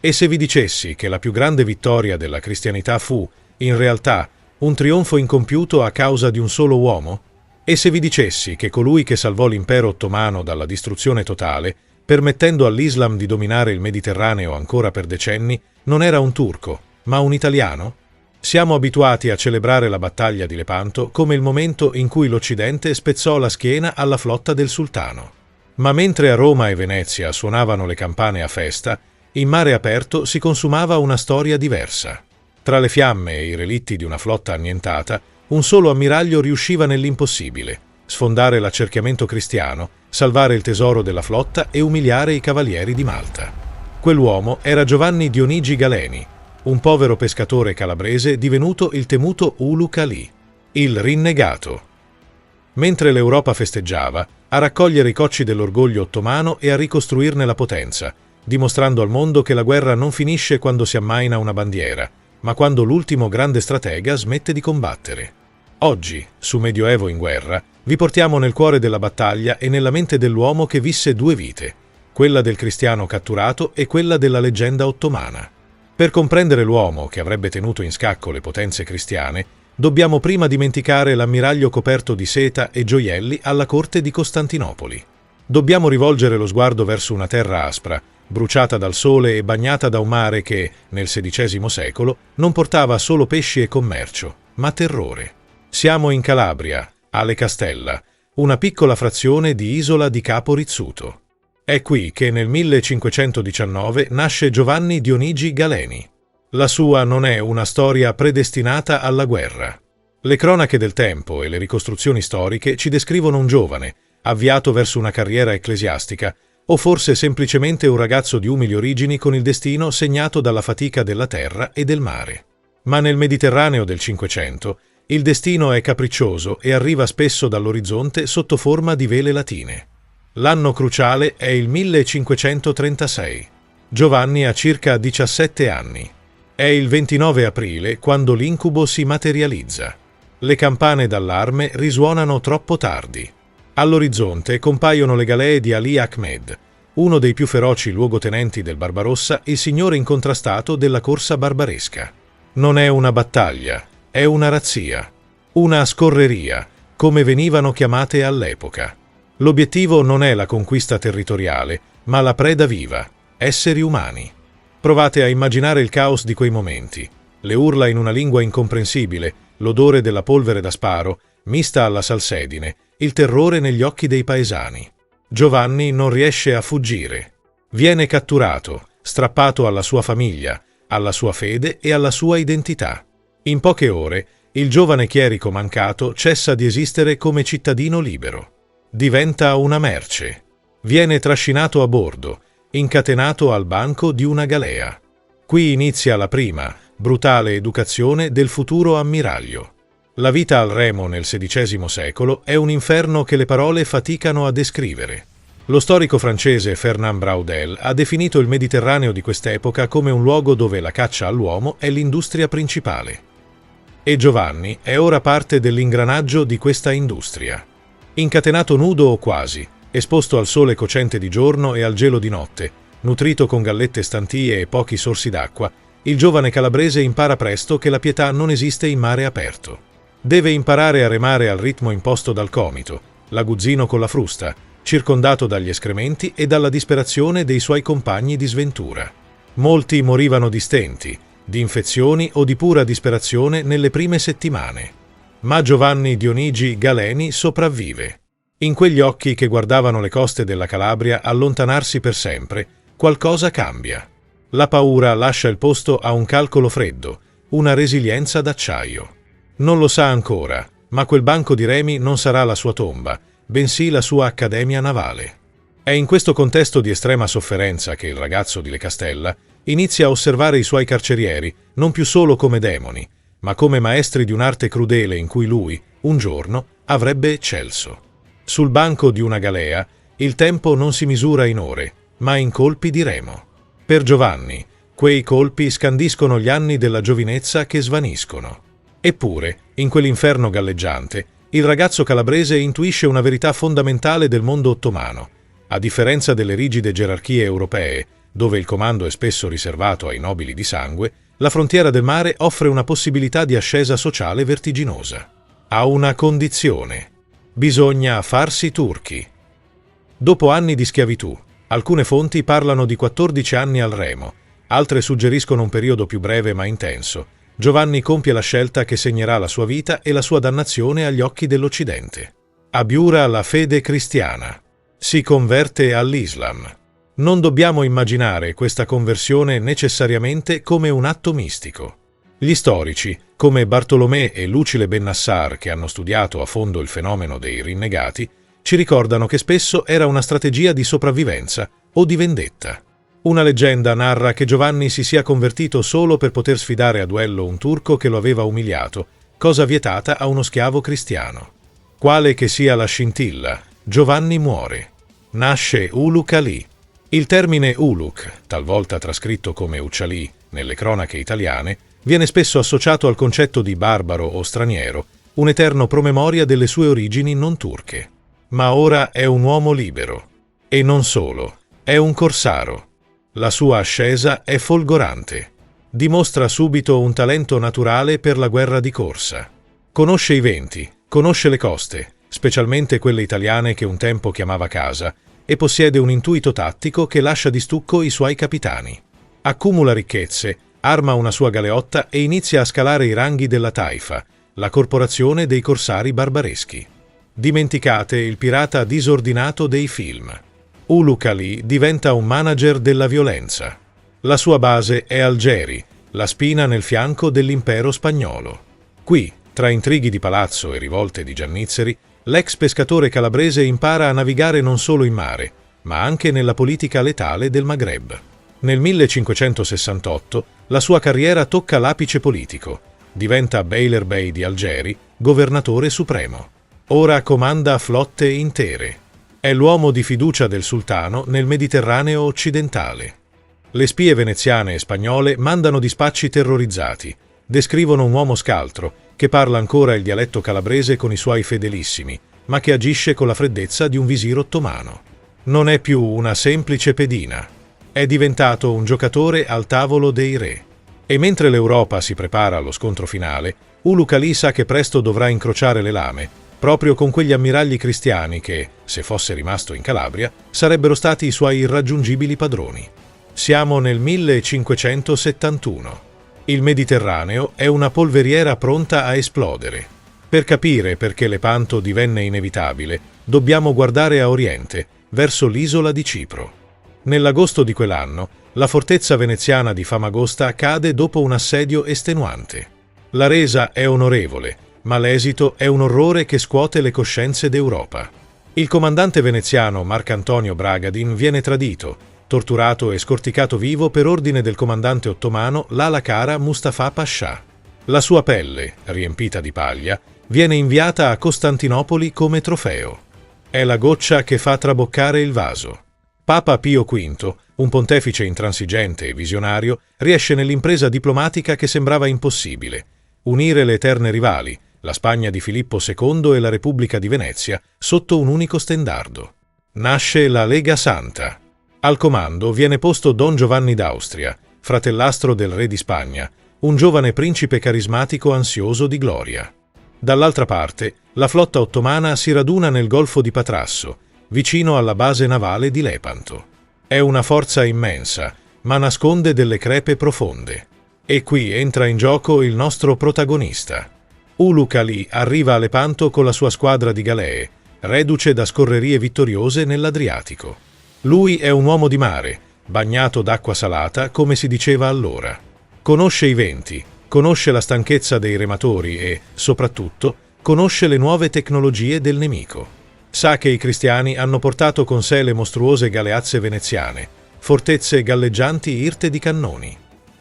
E se vi dicessi che la più grande vittoria della cristianità fu, in realtà, un trionfo incompiuto a causa di un solo uomo? E se vi dicessi che colui che salvò l'impero ottomano dalla distruzione totale, permettendo all'Islam di dominare il Mediterraneo ancora per decenni, non era un turco, ma un italiano? Siamo abituati a celebrare la battaglia di Lepanto come il momento in cui l'Occidente spezzò la schiena alla flotta del sultano. Ma mentre a Roma e Venezia suonavano le campane a festa, in mare aperto si consumava una storia diversa. Tra le fiamme e i relitti di una flotta annientata, un solo ammiraglio riusciva nell'impossibile: sfondare l'accerchiamento cristiano, salvare il tesoro della flotta e umiliare i cavalieri di Malta. Quell'uomo era Giovanni Dionigi Galeni, un povero pescatore calabrese divenuto il temuto Ulu Khalii, il rinnegato. Mentre l'Europa festeggiava, a raccogliere i cocci dell'orgoglio ottomano e a ricostruirne la potenza, dimostrando al mondo che la guerra non finisce quando si ammaina una bandiera, ma quando l'ultimo grande stratega smette di combattere. Oggi, su Medioevo in guerra, vi portiamo nel cuore della battaglia e nella mente dell'uomo che visse due vite, quella del cristiano catturato e quella della leggenda ottomana. Per comprendere l'uomo che avrebbe tenuto in scacco le potenze cristiane, dobbiamo prima dimenticare l'ammiraglio coperto di seta e gioielli alla corte di Costantinopoli. Dobbiamo rivolgere lo sguardo verso una terra aspra, bruciata dal sole e bagnata da un mare che, nel XVI secolo, non portava solo pesci e commercio, ma terrore. Siamo in Calabria, alle Castella, una piccola frazione di Isola di Capo Rizzuto. È qui che nel 1519 nasce Giovanni Dionigi Galeni. La sua non è una storia predestinata alla guerra. Le cronache del tempo e le ricostruzioni storiche ci descrivono un giovane, avviato verso una carriera ecclesiastica, o forse semplicemente un ragazzo di umili origini con il destino segnato dalla fatica della terra e del mare. Ma nel Mediterraneo del Cinquecento il destino è capriccioso e arriva spesso dall'orizzonte sotto forma di vele latine. L'anno cruciale è il 1536. Giovanni ha circa 17 anni. È il 29 aprile quando l'incubo si materializza. Le campane d'allarme risuonano troppo tardi. All'orizzonte compaiono le galee di Ali Ahmed, uno dei più feroci luogotenenti del Barbarossa, il signore incontrastato della corsa barbaresca. Non è una battaglia, è una razzia, una scorreria, come venivano chiamate all'epoca. L'obiettivo non è la conquista territoriale, ma la preda viva, esseri umani. Provate a immaginare il caos di quei momenti, le urla in una lingua incomprensibile, l'odore della polvere da sparo, mista alla salsedine, il terrore negli occhi dei paesani. Giovanni non riesce a fuggire. Viene catturato, strappato alla sua famiglia, alla sua fede e alla sua identità. In poche ore, il giovane chierico mancato cessa di esistere come cittadino libero. Diventa una merce. Viene trascinato a bordo, incatenato al banco di una galea. Qui inizia la prima, brutale educazione del futuro ammiraglio. La vita al remo nel XVI secolo è un inferno che le parole faticano a descrivere. Lo storico francese Fernand Braudel ha definito il Mediterraneo di quest'epoca come un luogo dove la caccia all'uomo è l'industria principale. E Giovanni è ora parte dell'ingranaggio di questa industria. Incatenato nudo o quasi, esposto al sole cocente di giorno e al gelo di notte, nutrito con gallette stantie e pochi sorsi d'acqua, il giovane calabrese impara presto che la pietà non esiste in mare aperto. Deve imparare a remare al ritmo imposto dal comito, l'aguzzino con la frusta, circondato dagli escrementi e dalla disperazione dei suoi compagni di sventura. Molti morivano di stenti, di infezioni o di pura disperazione nelle prime settimane. Ma Giovanni Dionigi Galeni sopravvive. In quegli occhi che guardavano le coste della Calabria allontanarsi per sempre, qualcosa cambia. La paura lascia il posto a un calcolo freddo, una resilienza d'acciaio. Non lo sa ancora, ma quel banco di remi non sarà la sua tomba, bensì la sua accademia navale. È in questo contesto di estrema sofferenza che il ragazzo di Le Castella inizia a osservare i suoi carcerieri non più solo come demoni, ma come maestri di un'arte crudele in cui lui, un giorno, avrebbe eccelso. Sul banco di una galea, il tempo non si misura in ore, ma in colpi di remo. Per Giovanni, quei colpi scandiscono gli anni della giovinezza che svaniscono. Eppure, in quell'inferno galleggiante, il ragazzo calabrese intuisce una verità fondamentale del mondo ottomano. A differenza delle rigide gerarchie europee, dove il comando è spesso riservato ai nobili di sangue, la frontiera del mare offre una possibilità di ascesa sociale vertiginosa. Ha una condizione: bisogna farsi turchi. Dopo anni di schiavitù, alcune fonti parlano di 14 anni al remo, altre suggeriscono un periodo più breve ma intenso. Giovanni compie la scelta che segnerà la sua vita e la sua dannazione agli occhi dell'Occidente. Abiura la fede cristiana. Si converte all'Islam. Non dobbiamo immaginare questa conversione necessariamente come un atto mistico. Gli storici, come Bartolomé e Lucile Ben-Nassar, che hanno studiato a fondo il fenomeno dei rinnegati, ci ricordano che spesso era una strategia di sopravvivenza o di vendetta. Una leggenda narra che Giovanni si sia convertito solo per poter sfidare a duello un turco che lo aveva umiliato, cosa vietata a uno schiavo cristiano. Quale che sia la scintilla, Giovanni muore. Nasce Uluk Ali. Il termine Uluk, talvolta trascritto come Uccialì nelle cronache italiane, viene spesso associato al concetto di barbaro o straniero, un eterno promemoria delle sue origini non turche. Ma ora è un uomo libero. E non solo, è un corsaro. La sua ascesa è folgorante. Dimostra subito un talento naturale per la guerra di corsa. Conosce i venti, conosce le coste, specialmente quelle italiane che un tempo chiamava casa, e possiede un intuito tattico che lascia di stucco i suoi capitani. Accumula ricchezze, arma una sua galeotta e inizia a scalare i ranghi della Taifa, la corporazione dei corsari barbareschi. Dimenticate il pirata disordinato dei film. Uluk Ali diventa un manager della violenza. La sua base è Algeri, la spina nel fianco dell'impero spagnolo. Qui, tra intrighi di palazzo e rivolte di giannizzeri, l'ex pescatore calabrese impara a navigare non solo in mare, ma anche nella politica letale del Maghreb. Nel 1568 la sua carriera tocca l'apice politico. Diventa Beyler Bey di Algeri, governatore supremo. Ora comanda flotte intere. È l'uomo di fiducia del sultano nel Mediterraneo occidentale. Le spie veneziane e spagnole mandano dispacci terrorizzati. Descrivono un uomo scaltro, che parla ancora il dialetto calabrese con i suoi fedelissimi, ma che agisce con la freddezza di un visir ottomano. Non è più una semplice pedina. È diventato un giocatore al tavolo dei re. E mentre l'Europa si prepara allo scontro finale, Uluk Ali sa che presto dovrà incrociare le lame, proprio con quegli ammiragli cristiani che, se fosse rimasto in Calabria, sarebbero stati i suoi irraggiungibili padroni. Siamo nel 1571. Il Mediterraneo è una polveriera pronta a esplodere. Per capire perché Lepanto divenne inevitabile, dobbiamo guardare a oriente, verso l'isola di Cipro. Nell'agosto di quell'anno, la fortezza veneziana di Famagosta cade dopo un assedio estenuante. La resa è onorevole, ma l'esito è un orrore che scuote le coscienze d'Europa. Il comandante veneziano Marcantonio Bragadin viene tradito, torturato e scorticato vivo per ordine del comandante ottomano Lala Kara Mustafa Pascià. La sua pelle, riempita di paglia, viene inviata a Costantinopoli come trofeo. È la goccia che fa traboccare il vaso. Papa Pio V, un pontefice intransigente e visionario, riesce nell'impresa diplomatica che sembrava impossibile: unire le eterne rivali, la Spagna di Filippo II e la Repubblica di Venezia, sotto un unico stendardo. Nasce la Lega Santa. Al comando viene posto Don Giovanni d'Austria, fratellastro del re di Spagna, un giovane principe carismatico ansioso di gloria. Dall'altra parte, la flotta ottomana si raduna nel Golfo di Patrasso, vicino alla base navale di Lepanto. È una forza immensa, ma nasconde delle crepe profonde. E qui entra in gioco il nostro protagonista. Uluk Ali arriva a Lepanto con la sua squadra di galee, reduce da scorrerie vittoriose nell'Adriatico. Lui è un uomo di mare, bagnato d'acqua salata come si diceva allora. Conosce i venti, conosce la stanchezza dei rematori e, soprattutto, conosce le nuove tecnologie del nemico. Sa che i cristiani hanno portato con sé le mostruose galeazze veneziane, fortezze galleggianti irte di cannoni.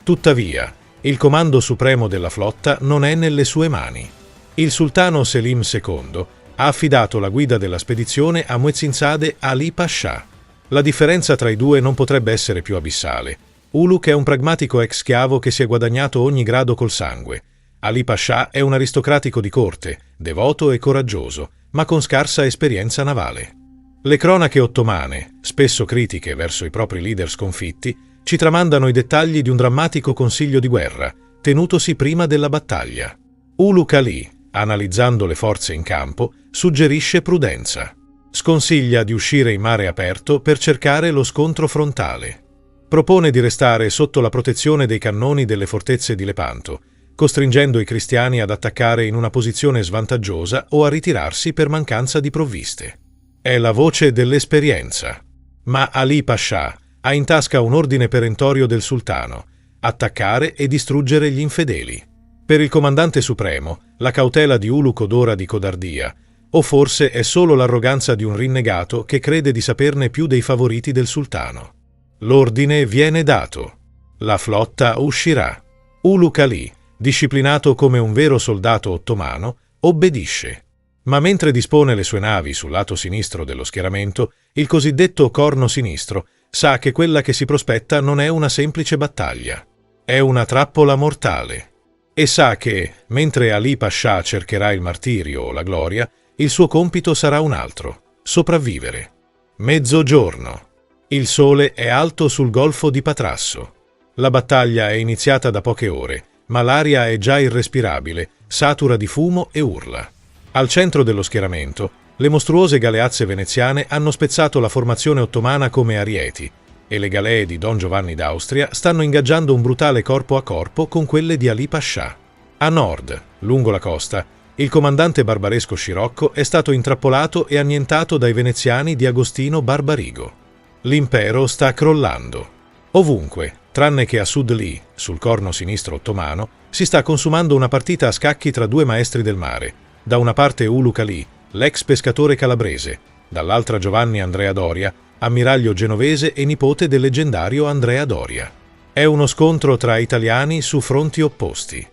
Tuttavia, il comando supremo della flotta non è nelle sue mani. Il sultano Selim II ha affidato la guida della spedizione a Muezzinzade Ali Pascià. La differenza tra i due non potrebbe essere più abissale. Uluk è un pragmatico ex schiavo che si è guadagnato ogni grado col sangue. Ali Pascià è un aristocratico di corte, devoto e coraggioso, ma con scarsa esperienza navale. Le cronache ottomane, spesso critiche verso i propri leader sconfitti, ci tramandano i dettagli di un drammatico consiglio di guerra, tenutosi prima della battaglia. Ulugh Ali, analizzando le forze in campo, suggerisce prudenza. Sconsiglia di uscire in mare aperto per cercare lo scontro frontale. Propone di restare sotto la protezione dei cannoni delle fortezze di Lepanto, costringendo i cristiani ad attaccare in una posizione svantaggiosa o a ritirarsi per mancanza di provviste. È la voce dell'esperienza. Ma Ali Pascià ha in tasca un ordine perentorio del sultano: attaccare e distruggere gli infedeli. Per il comandante supremo, la cautela di Ulugh odora di codardia, o forse è solo l'arroganza di un rinnegato che crede di saperne più dei favoriti del sultano. L'ordine viene dato. La flotta uscirà. Ulugh Ali, disciplinato come un vero soldato ottomano, obbedisce. Ma mentre dispone le sue navi sul lato sinistro dello schieramento, il cosiddetto corno sinistro sa che quella che si prospetta non è una semplice battaglia. È una trappola mortale. E sa che, mentre Ali Pascià cercherà il martirio o la gloria, il suo compito sarà un altro: sopravvivere. Mezzogiorno. Il sole è alto sul golfo di Patrasso. La battaglia è iniziata da poche ore, ma l'aria è già irrespirabile, satura di fumo e urla. Al centro dello schieramento, le mostruose galeazze veneziane hanno spezzato la formazione ottomana come arieti, e le galee di Don Giovanni d'Austria stanno ingaggiando un brutale corpo a corpo con quelle di Ali Pascià. A nord, lungo la costa, il comandante barbaresco Scirocco è stato intrappolato e annientato dai veneziani di Agostino Barbarigo. L'impero sta crollando. Ovunque, tranne che a sud lì, sul corno sinistro ottomano, si sta consumando una partita a scacchi tra due maestri del mare. Da una parte Ulugh Ali, l'ex pescatore calabrese, dall'altra Giovanni Andrea Doria, ammiraglio genovese e nipote del leggendario Andrea Doria. È uno scontro tra italiani su fronti opposti.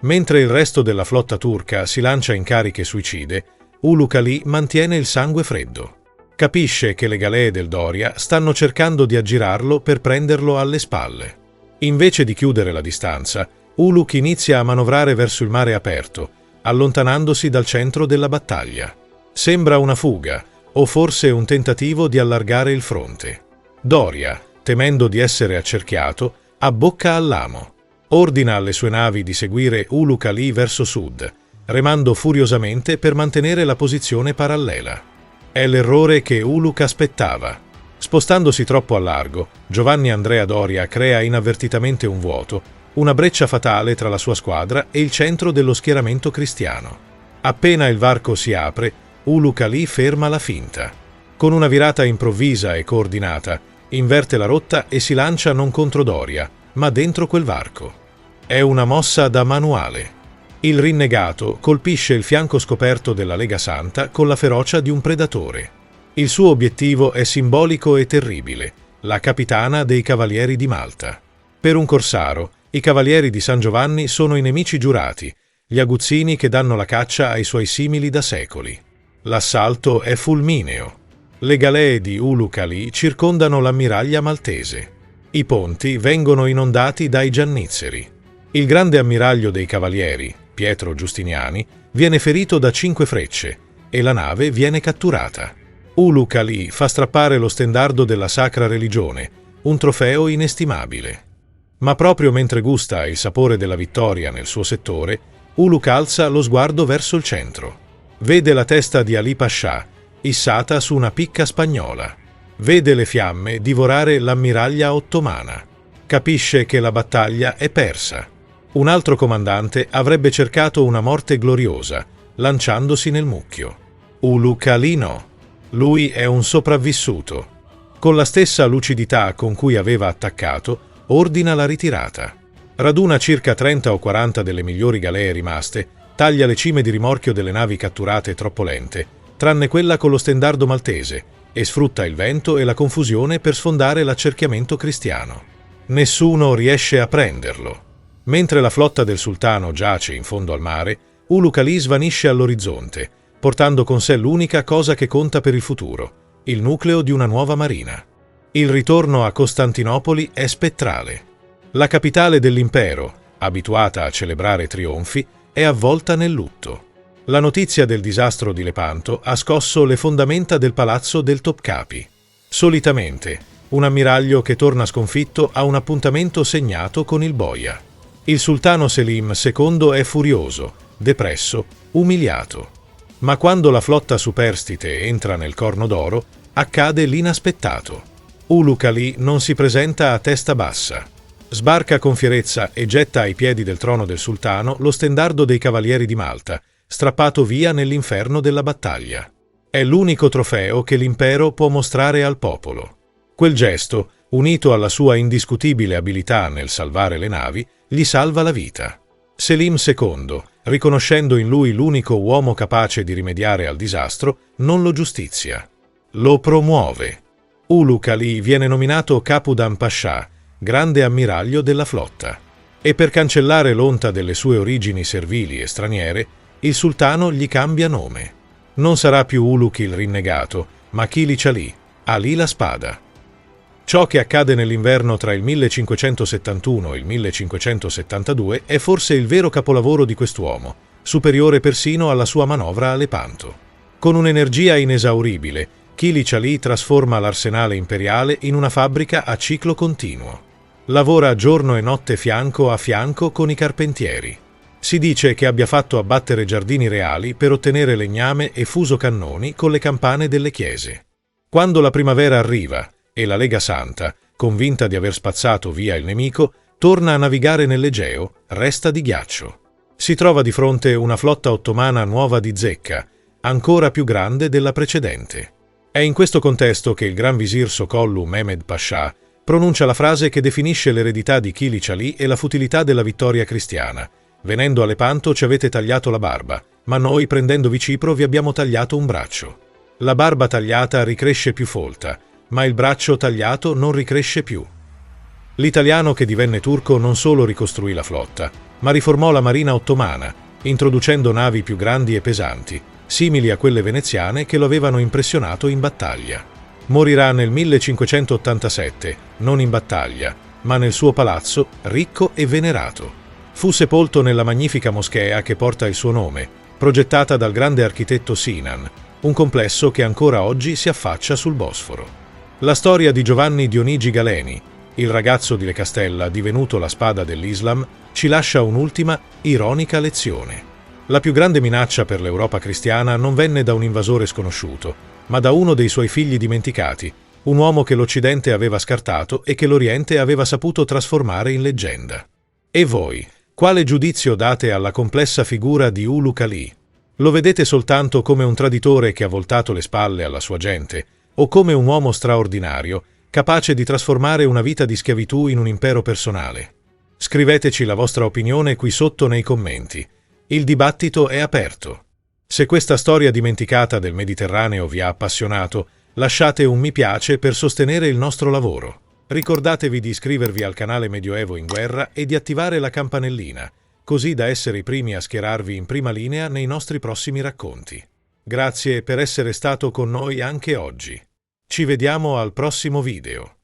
Mentre il resto della flotta turca si lancia in cariche suicide, Ulugh Ali mantiene il sangue freddo. Capisce che le galee del Doria stanno cercando di aggirarlo per prenderlo alle spalle. Invece di chiudere la distanza, Ulugh inizia a manovrare verso il mare aperto, allontanandosi dal centro della battaglia. Sembra una fuga, o forse un tentativo di allargare il fronte. Doria, temendo di essere accerchiato, abbocca all'amo. Ordina alle sue navi di seguire Ulugh Ali verso sud, remando furiosamente per mantenere la posizione parallela. È l'errore che Ulugh aspettava. Spostandosi troppo a largo, Giovanni Andrea Doria crea inavvertitamente un vuoto, una breccia fatale tra la sua squadra e il centro dello schieramento cristiano. Appena il varco si apre, Ulugh Ali ferma la finta. Con una virata improvvisa e coordinata, inverte la rotta e si lancia non contro Doria, ma dentro quel varco. È una mossa da manuale. Il rinnegato colpisce il fianco scoperto della Lega Santa con la ferocia di un predatore. Il suo obiettivo è simbolico e terribile: la capitana dei Cavalieri di Malta. Per un corsaro, i Cavalieri di San Giovanni sono i nemici giurati, gli aguzzini che danno la caccia ai suoi simili da secoli. L'assalto è fulmineo. Le galee di Ulugh Ali circondano l'ammiraglia maltese. I ponti vengono inondati dai giannizzeri. Il grande ammiraglio dei Cavalieri, Pietro Giustiniani, viene ferito da 5 frecce e la nave viene catturata. Ulugh Ali fa strappare lo stendardo della Sacra Religione, un trofeo inestimabile. Ma proprio mentre gusta il sapore della vittoria nel suo settore, Ulugh alza lo sguardo verso il centro. Vede la testa di Ali Pascià, issata su una picca spagnola. Vede le fiamme divorare l'ammiraglia ottomana. Capisce che la battaglia è persa. Un altro comandante avrebbe cercato una morte gloriosa, lanciandosi nel mucchio. Ulugh Ali no. Lui è un sopravvissuto. Con la stessa lucidità con cui aveva attaccato, ordina la ritirata. Raduna circa 30 o 40 delle migliori galee rimaste, taglia le cime di rimorchio delle navi catturate troppo lente, tranne quella con lo stendardo maltese, e sfrutta il vento e la confusione per sfondare l'accerchiamento cristiano. Nessuno riesce a prenderlo. Mentre la flotta del sultano giace in fondo al mare, Ulugh Ali svanisce all'orizzonte, portando con sé l'unica cosa che conta per il futuro, il nucleo di una nuova marina. Il ritorno a Costantinopoli è spettrale. La capitale dell'impero, abituata a celebrare trionfi, è avvolta nel lutto. La notizia del disastro di Lepanto ha scosso le fondamenta del palazzo del Topkapi. Solitamente, un ammiraglio che torna sconfitto ha un appuntamento segnato con il boia. Il sultano Selim II è furioso, depresso, umiliato. Ma quando la flotta superstite entra nel Corno d'Oro, accade l'inaspettato. Ulugh Ali non si presenta a testa bassa. Sbarca con fierezza e getta ai piedi del trono del sultano lo stendardo dei Cavalieri di Malta, strappato via nell'inferno della battaglia. È l'unico trofeo che l'impero può mostrare al popolo. Quel gesto, unito alla sua indiscutibile abilità nel salvare le navi, gli salva la vita. Selim II, riconoscendo in lui l'unico uomo capace di rimediare al disastro, non lo giustizia. Lo promuove. Ulugh Ali viene nominato Capodan Pascià, grande ammiraglio della flotta. E per cancellare l'onta delle sue origini servili e straniere, il sultano gli cambia nome. Non sarà più Ulugh il rinnegato, ma Kilij Ali, Ali la spada. Ciò che accade nell'inverno tra il 1571 e il 1572 è forse il vero capolavoro di quest'uomo, superiore persino alla sua manovra a Lepanto. Con un'energia inesauribile, Kilij Ali trasforma l'arsenale imperiale in una fabbrica a ciclo continuo. Lavora giorno e notte fianco a fianco con i carpentieri. Si dice che abbia fatto abbattere giardini reali per ottenere legname e fuso cannoni con le campane delle chiese. Quando la primavera arriva e la Lega Santa, convinta di aver spazzato via il nemico, torna a navigare nell'Egeo, resta di ghiaccio. Si trova di fronte una flotta ottomana nuova di zecca, ancora più grande della precedente. È in questo contesto che il Gran Visir Sokollu Mehmed Pascià pronuncia la frase che definisce l'eredità di Kilij Ali e la futilità della vittoria cristiana. Venendo a Lepanto ci avete tagliato la barba, ma noi, prendendovi Cipro, vi abbiamo tagliato un braccio. La barba tagliata ricresce più folta, ma il braccio tagliato non ricresce più. L'italiano che divenne turco non solo ricostruì la flotta, ma riformò la marina ottomana, introducendo navi più grandi e pesanti, simili a quelle veneziane che lo avevano impressionato in battaglia. Morirà nel 1587, non in battaglia, ma nel suo palazzo, ricco e venerato. Fu sepolto nella magnifica moschea che porta il suo nome, progettata dal grande architetto Sinan, un complesso che ancora oggi si affaccia sul Bosforo. La storia di Giovanni Dionigi Galeni, il ragazzo di Le Castella divenuto la spada dell'Islam, ci lascia un'ultima, ironica lezione. La più grande minaccia per l'Europa cristiana non venne da un invasore sconosciuto, ma da uno dei suoi figli dimenticati, un uomo che l'Occidente aveva scartato e che l'Oriente aveva saputo trasformare in leggenda. E voi, quale giudizio date alla complessa figura di Ulugh Ali? Lo vedete soltanto come un traditore che ha voltato le spalle alla sua gente, o come un uomo straordinario, capace di trasformare una vita di schiavitù in un impero personale? Scriveteci la vostra opinione qui sotto nei commenti. Il dibattito è aperto. Se questa storia dimenticata del Mediterraneo vi ha appassionato, lasciate un mi piace per sostenere il nostro lavoro. Ricordatevi di iscrivervi al canale Medioevo in Guerra e di attivare la campanellina, così da essere i primi a schierarvi in prima linea nei nostri prossimi racconti. Grazie per essere stato con noi anche oggi. Ci vediamo al prossimo video.